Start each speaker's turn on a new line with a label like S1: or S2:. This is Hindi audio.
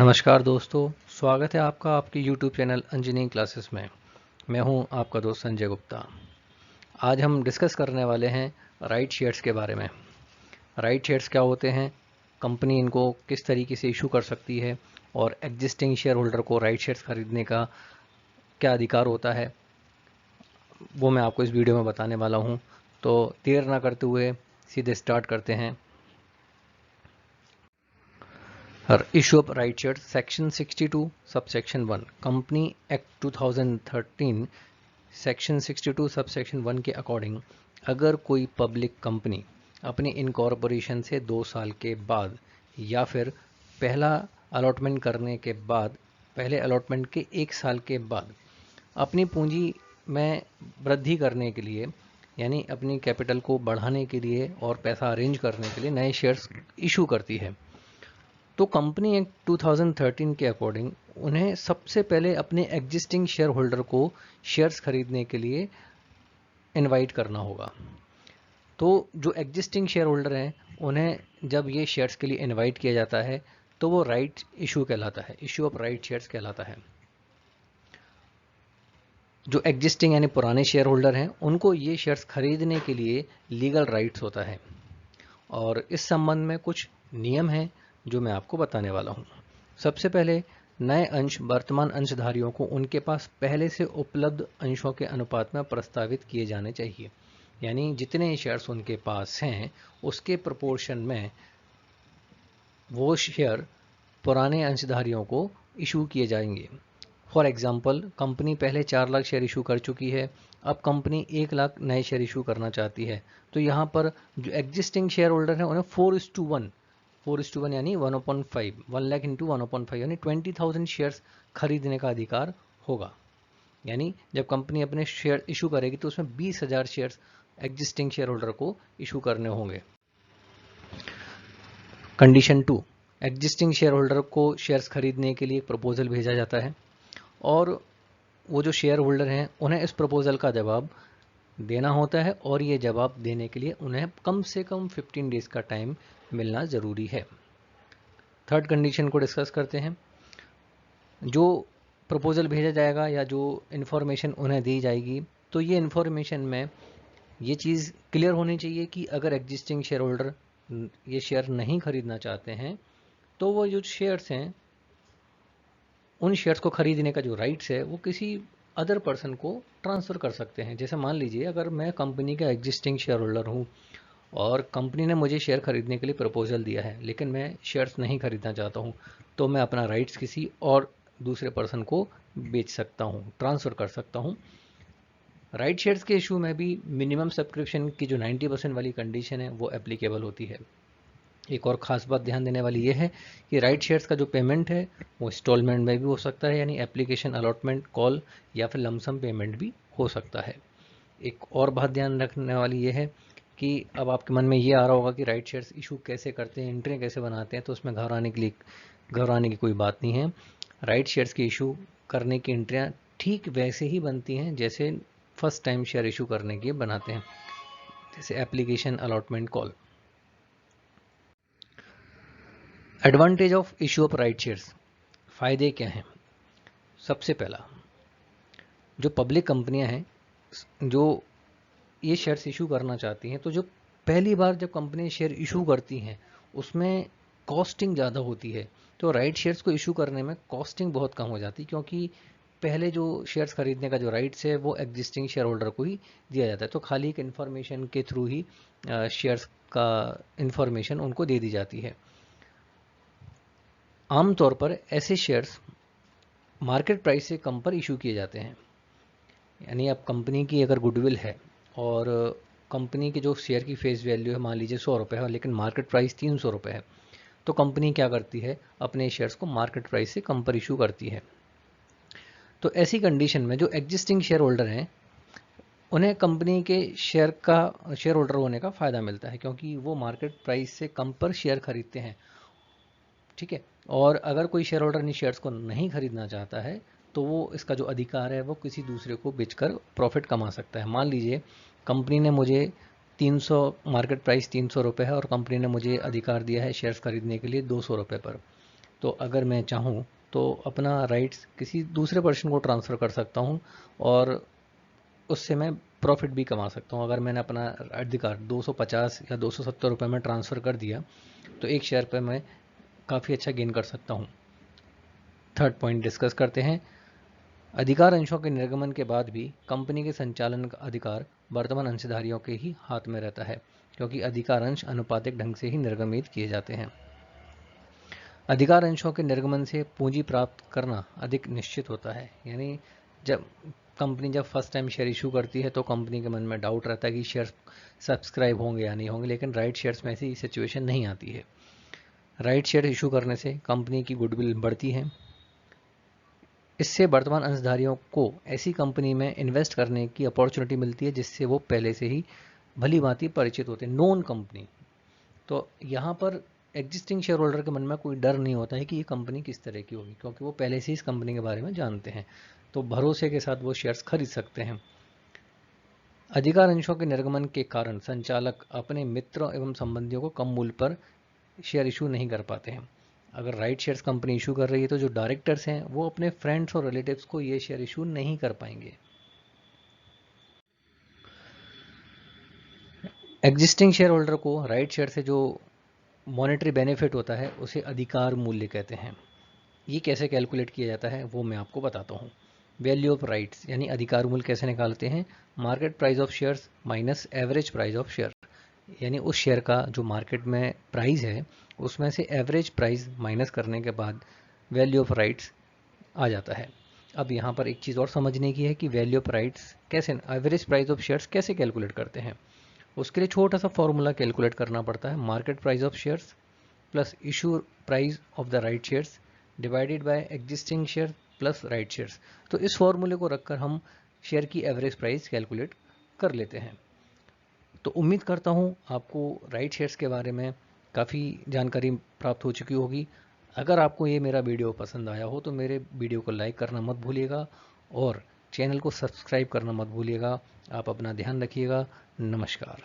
S1: नमस्कार दोस्तों, स्वागत है आपका आपके YouTube चैनल इंजीनियरिंग क्लासेस में। मैं हूं आपका दोस्त संजय गुप्ता। आज हम डिस्कस करने वाले हैं राइट शेयर्स के बारे में। राइट शेयर्स क्या होते हैं, कंपनी इनको किस तरीके से इशू कर सकती है और एग्जिस्टिंग शेयर होल्डर को राइट शेयर्स खरीदने का क्या अधिकार होता है, वो मैं आपको इस वीडियो में बताने वाला हूँ। तो देर ना करते हुए सीधे स्टार्ट करते हैं। Issue of right shares, Section 62, Subsection 1, Company Act 2013, Section 62, Subsection 1 के अकॉर्डिंग अगर कोई पब्लिक कंपनी अपने इनकॉर्पोरेशन से 2 साल के बाद या फिर पहला अलॉटमेंट करने के बाद, पहले अलॉटमेंट के 1 साल के बाद अपनी पूंजी में वृद्धि करने के लिए, यानी अपनी कैपिटल को बढ़ाने के लिए और पैसा अरेंज करने के लिए नए शेयर्स इशू करती है, तो कंपनी एक्ट 2013 के अकॉर्डिंग उन्हें सबसे पहले अपने एग्जिस्टिंग शेयर होल्डर को शेयर्स खरीदने के लिए इनवाइट करना होगा। तो जो एग्जिस्टिंग शेयर होल्डर हैं उन्हें जब ये शेयर्स के लिए इनवाइट किया जाता है तो वो राइट इशू कहलाता है, इशू ऑफ राइट शेयर्स कहलाता है। जो एग्जिस्टिंग यानी पुराने शेयर होल्डर हैं उनको ये शेयर्स खरीदने के लिए लीगल राइट्स होता है, और इस संबंध में कुछ नियम हैं जो मैं आपको बताने वाला हूं। सबसे पहले, नए अंश वर्तमान अंशधारियों को उनके पास पहले से उपलब्ध अंशों के अनुपात में प्रस्तावित किए जाने चाहिए, यानी जितने शेयर्स उनके पास हैं उसके प्रोपोर्शन में वो शेयर पुराने अंशधारियों को इशू किए जाएंगे। फॉर एग्जाम्पल, कंपनी पहले 4 लाख शेयर इशू कर चुकी है, अब कंपनी 1 लाख नए शेयर इशू करना चाहती है, तो यहाँ पर जो एग्जिस्टिंग शेयर होल्डर हैं उन्हें 4:1 यानी 1/5, 1 लाख इंटू 1/5 यानी 20,000 शेयर्स खरीदने का अधिकार होगा। यानी जब कंपनी अपने शेयर इशू करेगी तो उसमें 20,000 शेयर्स एग्जिस्टिंग शेयर होल्डर को इशू करने होंगे। कंडीशन 2, एग्जिस्टिंग शेयर होल्डर को शेयर्स खरीदने के लिए एक प्रपोजल भेजा जाता है, और वो जो शेयर होल्डर हैं उन्हें इस प्रपोजल का जवाब देना होता है, और ये जवाब देने के लिए उन्हें कम से कम 15 डेज का टाइम मिलना ज़रूरी है। थर्ड कंडीशन को डिस्कस करते हैं। जो प्रपोजल भेजा जाएगा या जो इन्फॉर्मेशन उन्हें दी जाएगी, तो ये इन्फॉर्मेशन में ये चीज़ क्लियर होनी चाहिए कि अगर एग्जिस्टिंग शेयर होल्डर ये शेयर नहीं खरीदना चाहते हैं तो वो जो शेयर्स हैं उन शेयर्स को खरीदने का जो राइट्स है वो किसी अदर पर्सन को ट्रांसफ़र कर सकते हैं। जैसे मान लीजिए, अगर मैं कंपनी का एग्जिस्टिंग शेयर होल्डर हूँ और कंपनी ने मुझे शेयर खरीदने के लिए प्रपोजल दिया है, लेकिन मैं शेयर्स नहीं खरीदना चाहता हूँ, तो मैं अपना राइट्स किसी और दूसरे पर्सन को बेच सकता हूँ, ट्रांसफ़र कर सकता हूँ। राइट शेयर्स के इशू में भी मिनिमम सब्सक्रिप्शन की जो 90% वाली कंडीशन है वो एप्लीकेबल होती है। एक और ख़ास बात ध्यान देने वाली ये है कि राइट शेयर्स का जो पेमेंट है वो इंस्टॉलमेंट में भी हो सकता है, यानी एप्लीकेशन, अलॉटमेंट, कॉल या फिर लमसम पेमेंट भी हो सकता है। एक और बात ध्यान रखने वाली ये है कि अब आपके मन में ये आ रहा होगा कि राइट शेयर्स इशू कैसे करते हैं, एंट्री कैसे बनाते हैं, तो उसमें घबराने की कोई बात नहीं है। राइट शेयर्स की इशू करने की एंट्रियाँ ठीक वैसे ही बनती हैं जैसे फर्स्ट टाइम शेयर इशू करने की बनाते हैं, जैसे application, allotment, call. Advantage of issue of right shares, फ़ायदे क्या हैं? सबसे पहला, जो पब्लिक कंपनियां हैं जो ये शेयर्स इशू करना चाहती हैं, तो जो पहली बार जब कंपनी शेयर इशू करती हैं उसमें कॉस्टिंग ज़्यादा होती है, तो राइट शेयर्स को इशू करने में कॉस्टिंग बहुत कम हो जाती है, क्योंकि पहले जो शेयर्स खरीदने का जो राइट्स है वो एग्जिस्टिंग शेयर होल्डर को ही दिया जाता है, तो खाली एक इन्फॉर्मेशन के थ्रू ही शेयर्स का इन्फॉर्मेशन उनको दे दी जाती है। आमतौर पर ऐसे शेयर्स मार्केट प्राइस से कम पर इशू किए जाते हैं, यानी अब कंपनी की अगर गुडविल है और कंपनी की जो शेयर की फेस वैल्यू है मान लीजिए 100 रुपये है, लेकिन मार्केट प्राइस 300 रुपये है, तो कंपनी क्या करती है, अपने शेयर्स को मार्केट प्राइस से कम पर इशू करती है। तो ऐसी कंडीशन में जो एग्जिस्टिंग शेयर होल्डर हैं उन्हें कंपनी के शेयर होल्डर होने का फ़ायदा मिलता है, क्योंकि वो मार्केट प्राइस से कम पर शेयर खरीदते हैं। ठीक है, और अगर कोई शेयर होल्डर इन शेयर्स को नहीं खरीदना चाहता है तो वो इसका जो अधिकार है वो किसी दूसरे को बेचकर प्रॉफिट कमा सकता है। मान लीजिए कंपनी ने मुझे 300, मार्केट प्राइस 300 रुपये है और कंपनी ने मुझे अधिकार दिया है शेयर्स खरीदने के लिए 200 रुपये पर, तो अगर मैं चाहूँ तो अपना राइट्स किसी दूसरे पर्सन को ट्रांसफ़र कर सकता हूँ और उससे मैं प्रॉफिट भी कमा सकता हूँ। अगर मैंने अपना अधिकार 250 या 270 रुपये में ट्रांसफ़र कर दिया तो एक शेयर पर मैं काफ़ी अच्छा गेन कर सकता हूँ। थर्ड पॉइंट डिस्कस करते हैं। अधिकार अंशों के निर्गमन के बाद भी कंपनी के संचालन का अधिकार वर्तमान अंशधारियों के ही हाथ में रहता है, क्योंकि अधिकार अंश अनुपातिक ढंग से ही निर्गमित किए जाते हैं। अधिकार अंशों के निर्गमन से पूंजी प्राप्त करना अधिक निश्चित होता है। यानी जब company first time share issue करती है तो कंपनी के मन में डाउट रहता है कि शेयर सब्सक्राइब होंगे या नहीं होंगे, लेकिन राइट शेयर्स में ऐसी सिचुएशन नहीं आती है। राइट शेयर इशू करने से कंपनी की गुडविल बढ़ती है। इससे वर्तमान अंशधारियों को ऐसी कंपनी में इन्वेस्ट करने की अपॉर्चुनिटी मिलती है जिससे वो पहले से ही भली भांति परिचित होते हैं, नोन कंपनी। तो यहाँ पर एग्जिस्टिंग शेयर होल्डर के मन में कोई डर नहीं होता है कि ये कंपनी किस तरह की होगी, क्योंकि वो पहले से ही इस कंपनी के बारे में जानते हैं, तो भरोसे के साथ वो शेयर्स खरीद सकते हैं। अधिकार अंशों के निर्गमन के कारण संचालक अपने मित्रों एवं संबंधियों को कम मूल्य पर शेयर इशू नहीं कर पाते हैं। अगर राइट शेयर्स कंपनी इशू कर रही है तो जो डायरेक्टर्स हैं वो अपने फ्रेंड्स और रिलेटिव्स को ये शेयर इशू नहीं कर पाएंगे। एग्जिस्टिंग शेयर होल्डर को राइट शेयर से जो मॉनेटरी बेनिफिट होता है उसे अधिकार मूल्य कहते हैं। ये कैसे कैलकुलेट किया जाता है वो मैं आपको बताता हूँ। वैल्यू ऑफ राइट्स यानी अधिकार मूल्य कैसे निकालते हैं? Market price of shares minus average price of share, यानी उस शेयर का जो मार्केट में प्राइस है उसमें से एवरेज प्राइस माइनस करने के बाद वैल्यू ऑफ राइट्स आ जाता है। अब यहाँ पर एक चीज़ और समझने की है कि वैल्यू ऑफ राइट्स कैसे, एवरेज प्राइस ऑफ शेयर्स कैसे कैलकुलेट करते हैं। उसके लिए छोटा सा फॉर्मूला कैलकुलेट करना पड़ता है। Market price of shares plus issue price of the right shares divided by existing share plus right shares. तो इस फॉर्मूले को रखकर हम शेयर की एवरेज प्राइस कैलकुलेट कर लेते हैं। तो उम्मीद करता हूँ आपको राइट शेयर्स के बारे में काफ़ी जानकारी प्राप्त हो चुकी होगी। अगर आपको ये मेरा वीडियो पसंद आया हो तो मेरे वीडियो को लाइक करना मत भूलिएगा और चैनल को सब्सक्राइब करना मत भूलिएगा। आप अपना ध्यान रखिएगा। नमस्कार।